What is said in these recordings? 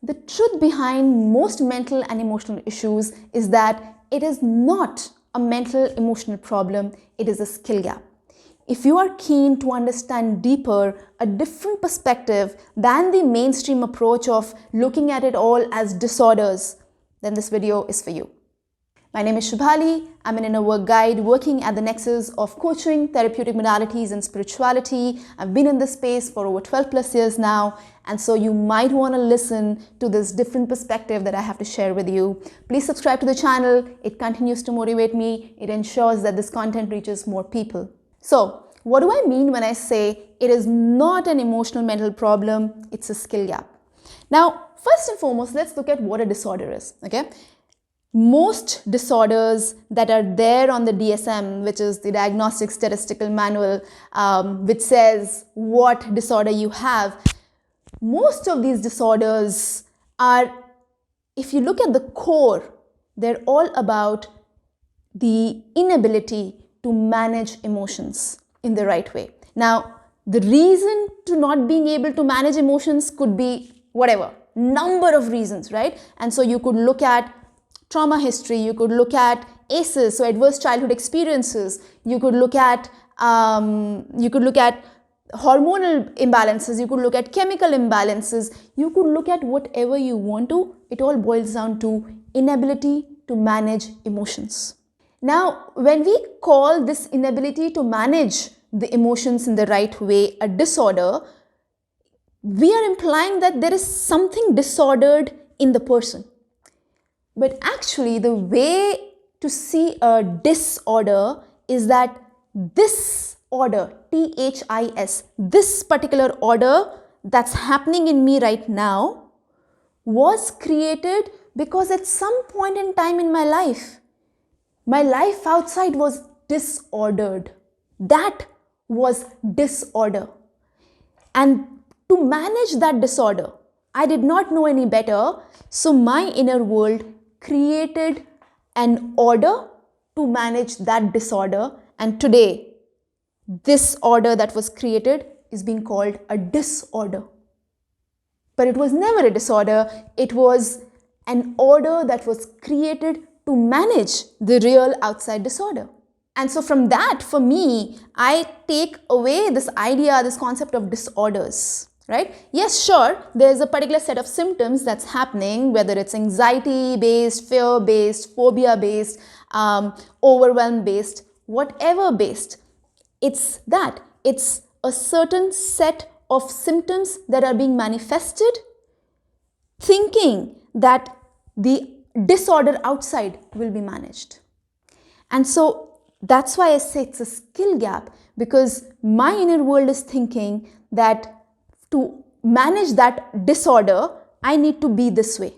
the truth behind most mental and emotional issues is that it is not a mental emotional problem, it is a skill gap. If you are keen to understand deeper a different perspective than the mainstream approach of looking at it all as disorders, then this video is for you. My name is Shubhali. I'm an inner work guide working at the nexus of coaching, therapeutic modalities, and spirituality. I've been in this space for over 12 plus years now, and so you might want to listen to this different perspective that I have to share with you. Please subscribe to the channel. It continues to motivate me. It ensures that this content reaches more people. So, what do I mean when I say it is not an emotional mental problem, it's a skill gap? Now, first and foremost, let's look at what a disorder is, okay? Most disorders that are there on the DSM, which is the Diagnostic Statistical Manual, which says what disorder you have, most of these disorders are, if you look at the core, they're all about the inability to manage emotions in the right way. Now, the reason to not being able to manage emotions could be whatever, number of reasons, right? And so you could look at trauma history, you could look at ACEs, so adverse childhood experiences, you could look at hormonal imbalances, you could look at chemical imbalances, you could look at whatever you want to. It all boils down to inability to manage emotions. Now, when we call this inability to manage the emotions in the right way a disorder, we are implying that there is something disordered in the person. But actually, the way to see a disorder is that this order, THIS, this particular order that's happening in me right now was created because at some point in time in my life outside was disordered. That was disorder. And to manage that disorder, I did not know any better, so my inner world created an order to manage that disorder, and today this order that was created is being called a disorder. But it was never a disorder, it was an order that was created to manage the real outside disorder. And so from that, for me, I take away this idea, this concept of disorders. Right? Yes, sure, there's a particular set of symptoms that's happening, whether it's anxiety-based, fear-based, phobia-based, overwhelm-based, whatever based. It's that. It's a certain set of symptoms that are being manifested, thinking that the disorder outside will be managed. And so that's why I say it's a skill gap, because my inner world is thinking that to manage that disorder, I need to be this way.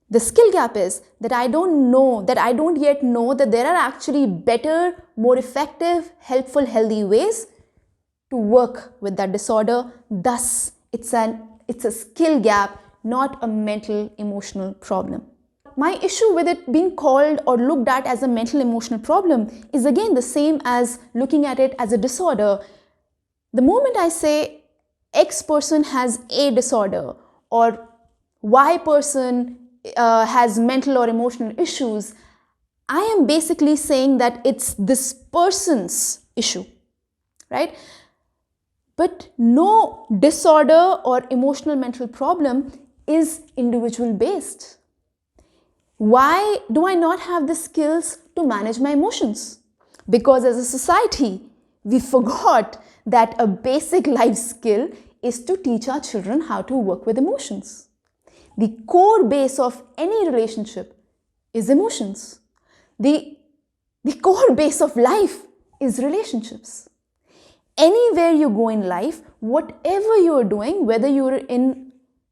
The skill gap is that I don't yet know that there are actually better, more effective, helpful, healthy ways to work with that disorder. Thus, it's a skill gap, not a mental emotional problem. My issue with it being called or looked at as a mental emotional problem is again the same as looking at it as a disorder. The moment I say X person has a disorder or Y person has mental or emotional issues, I am basically saying that it's this person's issue, right? But no disorder or emotional mental problem is individual based. Why do I not have the skills to manage my emotions? Because as a society, we forgot that a basic life skill is to teach our children how to work with emotions. The core base of any relationship is emotions. The core base of life is relationships. Anywhere you go in life, whatever you are doing, whether you are in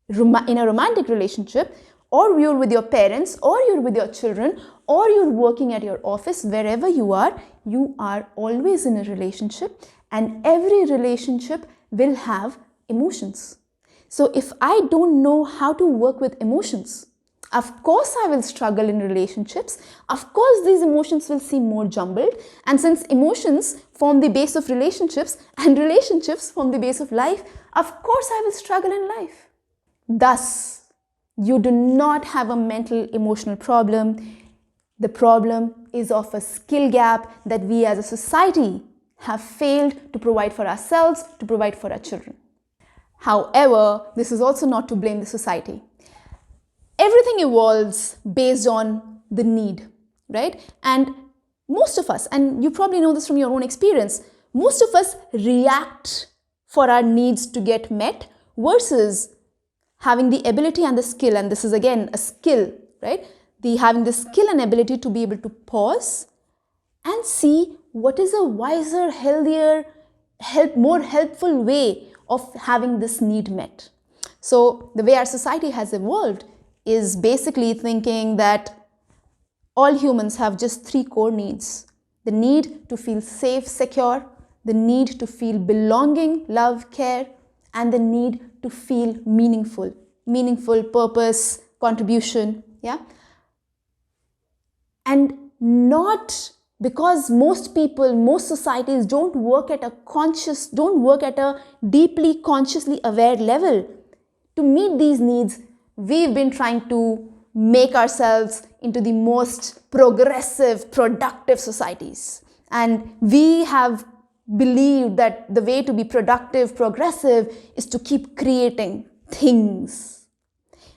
a romantic relationship, or you're with your parents, or you're with your children, or you're working at your office, wherever you are always in a relationship, and every relationship will have emotions. So if I don't know how to work with emotions, of course I will struggle in relationships. Of course these emotions will seem more jumbled. And since emotions form the base of relationships and relationships form the base of life, of course I will struggle in life. Thus, You do not have a mental emotional problem. The problem is of a skill gap that we as a society have failed to provide for ourselves, to provide for our children. However, this is also not to blame the society. Everything evolves based on the need, right? And most of us, and you probably know this from your own experience, most of us react for our needs to get met versus having the ability and the skill, and this is again a skill, right? Having the skill and ability to be able to pause and see what is a wiser, healthier, more helpful way of having this need met. So the way our society has evolved is basically thinking that all humans have just 3 core needs: the need to feel safe, secure, the need to feel belonging, love, care, and the need to feel meaningful, purpose, contribution, yeah? And not because most people, most societies don't work at a deeply consciously aware level to meet these needs. We've been trying to make ourselves into the most progressive, productive societies. And we have believed that the way to be productive, progressive is to keep creating things.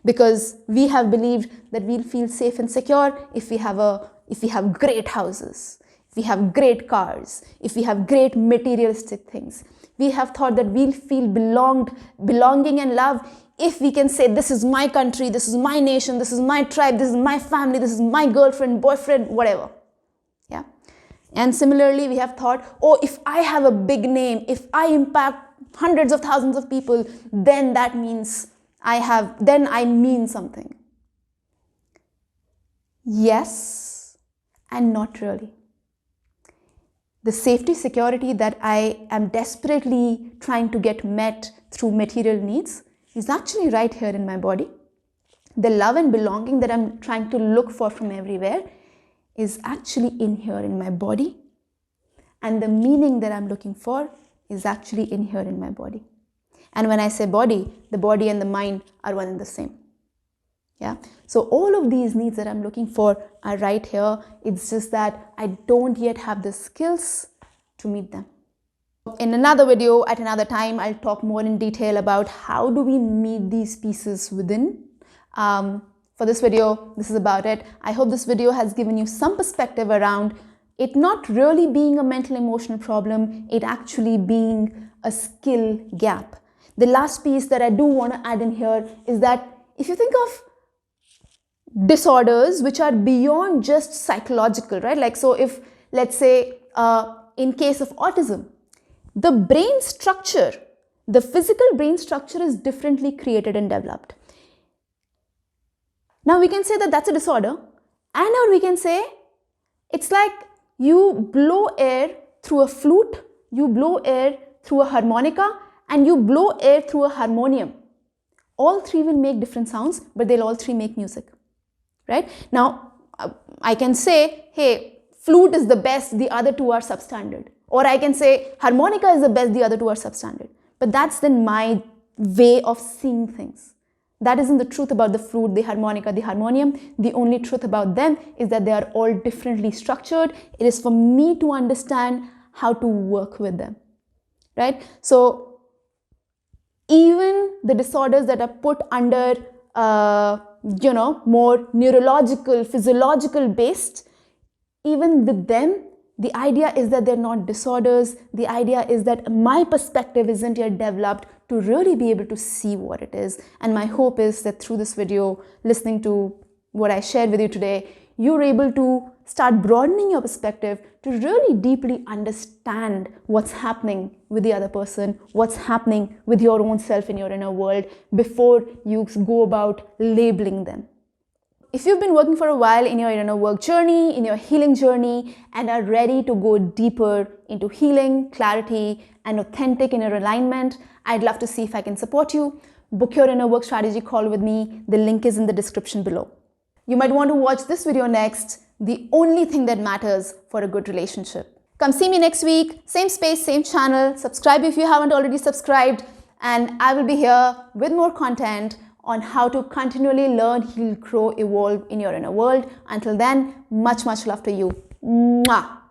Because we have believed that we'll feel safe and secure if we have great houses, if we have great cars, if we have great materialistic things. We have thought that we'll feel belonging and love if we can say, this is my country, this is my nation, this is my tribe, this is my family, this is my girlfriend, boyfriend, whatever. Yeah. And similarly, we have thought, oh, if I have a big name, if I impact hundreds of thousands of people, then that means I mean something. Yes, and not really. The safety, security that I am desperately trying to get met through material needs is actually right here in my body. The love and belonging that I'm trying to look for from everywhere is actually in here in my body. And the meaning that I'm looking for is actually in here in my body. And when I say body, the body and the mind are one and the same. Yeah. So all of these needs that I'm looking for are right here. It's just that I don't yet have the skills to meet them. In another video at another time, I'll talk more in detail about how do we meet these pieces within. For this video, this is about it. I hope this video has given you some perspective around it not really being a mental emotional problem, it actually being a skill gap. The last piece that I do want to add in here is that if you think of disorders which are beyond just psychological, right? Like, so if, let's say, in case of autism, the brain structure, the physical brain structure is differently created and developed. Now we can say that that's a disorder, and or we can say it's like you blow air through a flute, you blow air through a harmonica, and you blow air through a harmonium. All 3 will make different sounds, but they'll all 3 make music, right? Now, I can say, hey, flute is the best, the other 2 are substandard. Or I can say harmonica is the best, the other 2 are substandard. But that's then my way of seeing things. That isn't the truth about the flute, the harmonica, the harmonium. The only truth about them is that they are all differently structured. It is for me to understand how to work with them, right? So even the disorders that are put under, more neurological, physiological based, even with them, the idea is that they're not disorders. The idea is that my perspective isn't yet developed to really be able to see what it is. And my hope is that through this video, listening to what I shared with you today, you're able to start broadening your perspective to really deeply understand what's happening with the other person, what's happening with your own self in your inner world before you go about labeling them. If you've been working for a while in your inner work journey, in your healing journey, and are ready to go deeper into healing, clarity, and authentic inner alignment, I'd love to see if I can support you. Book your inner work strategy call with me. The link is in the description below. You might want to watch this video next, the only thing that matters for a good relationship. Come see me next week, same space, same channel. Subscribe if you haven't already subscribed, and I will be here with more content on how to continually learn, heal, grow, evolve in your inner world. Until then, much love to you. Mwah.